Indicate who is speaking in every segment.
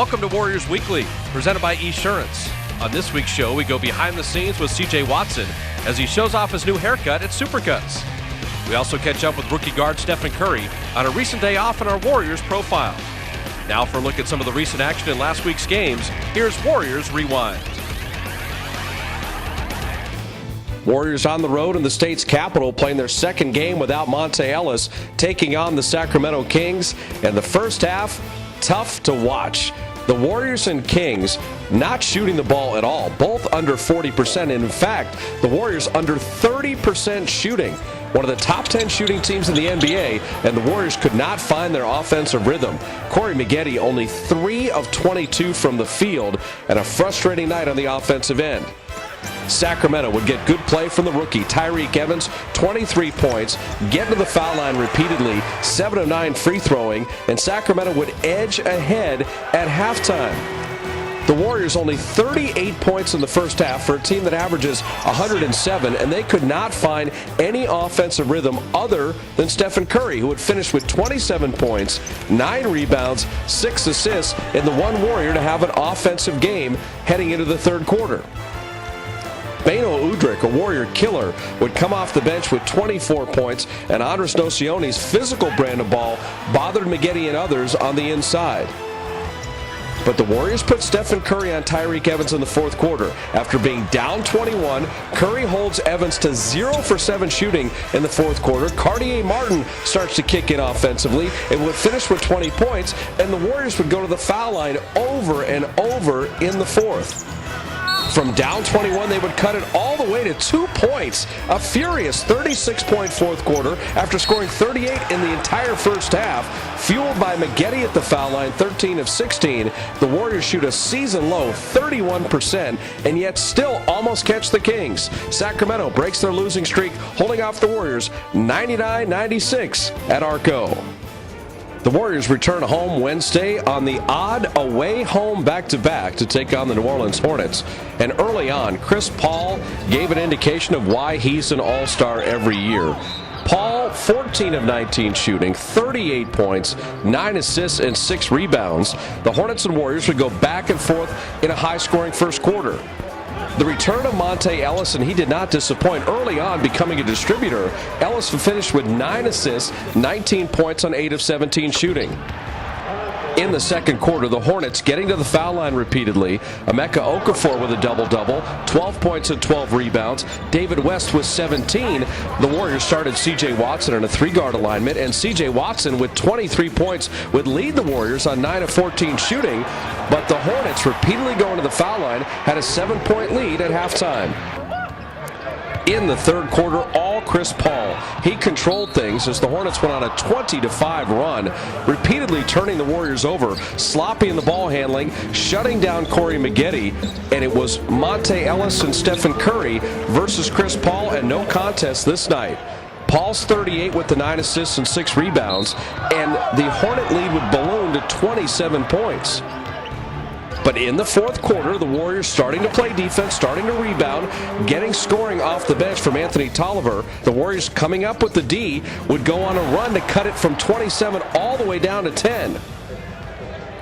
Speaker 1: Welcome to Warriors Weekly, presented by Esurance. On this week's show, we go behind the scenes with C.J. Watson as he shows off his new haircut at Supercuts. We also catch up with rookie guard Stephen Curry on a recent day off in our Warriors profile. Now for a look at some of the recent action in last week's games, here's Warriors Rewind. Warriors on the road in the state's capital playing their second game without Monte Ellis, taking on the Sacramento Kings. And the first half, tough to watch. The Warriors and Kings not shooting the ball at all, both under 40%. And in fact, the Warriors under 30% shooting. One of the top 10 shooting teams in the NBA, and the Warriors could not find their offensive rhythm. Corey Maggette only 3 of 22 from the field, and a frustrating night on the offensive end. Sacramento would get good play from the rookie Tyreke Evans, 23 points, get to the foul line repeatedly, 7 of 9 free throwing, and Sacramento would edge ahead at halftime. The Warriors only 38 points in the first half for a team that averages 107, and they could not find any offensive rhythm other than Stephen Curry, who would finish with 27 points, 9 rebounds, 6 assists, and the one Warrior to have an offensive game heading into the third quarter. Beno Udrih, a Warrior killer, would come off the bench with 24 points, and Andres Nocione's physical brand of ball bothered Maggette and others on the inside. But the Warriors put Stephen Curry on Tyreke Evans in the fourth quarter. After being down 21, Curry holds Evans to 0 for 7 shooting in the fourth quarter. Cartier Martin starts to kick in offensively. It would finish with 20 points, and the Warriors would go to the foul line over and over in the fourth. From down 21, they would cut it all the way to 2 points. A furious 36-point fourth quarter after scoring 38 in the entire first half. Fueled by Maggette at the foul line, 13 of 16. The Warriors shoot a season-low 31% and yet still almost catch the Kings. Sacramento breaks their losing streak, holding off the Warriors 99-96 at Arco. The Warriors return home Wednesday on the odd away home back-to-back to take on the New Orleans Hornets. And early on, Chris Paul gave an indication of why he's an all-star every year. Paul, 14 of 19 shooting, 38 points, 9 assists, and 6 rebounds. The Hornets and Warriors would go back and forth in a high-scoring first quarter. The return of Monte Ellis, and he did not disappoint. Early on, becoming a distributor, Ellis finished with 9 assists, 19 points on 8 of 17 shooting. In the second quarter, the Hornets getting to the foul line repeatedly. Emeka Okafor with a double-double, 12 points and 12 rebounds. David West with 17. The Warriors started C.J. Watson in a 3-guard alignment, and C.J. Watson with 23 points would lead the Warriors on 9 of 14 shooting. But the Hornets, repeatedly going to the foul line, had a 7-point lead at halftime. In the third quarter, all Chris Paul. He controlled things as the Hornets went on a 20-5 run, repeatedly turning the Warriors over, sloppy in the ball handling, shutting down Corey Maggette, and it was Monte Ellis and Stephen Curry versus Chris Paul, and no contest this night. Paul's 38 with the 9 assists and 6 rebounds, and the Hornet lead would balloon to 27 points. But in the fourth quarter, the Warriors starting to play defense, starting to rebound, getting scoring off the bench from Anthony Tolliver. The Warriors coming up with the D would go on a run to cut it from 27 all the way down to 10.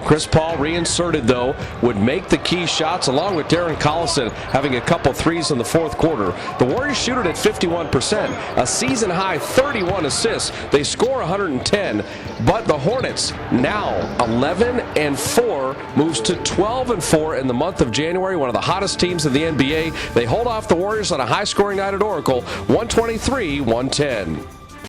Speaker 1: Chris Paul, reinserted though, would make the key shots along with Darren Collison having a couple threes in the fourth quarter. The Warriors shoot it at 51%, a season-high 31 assists. They score 110, but the Hornets now 11-4, moves to 12-4 in the month of January, one of the hottest teams in the NBA. They hold off the Warriors on a high-scoring night at Oracle, 123-110.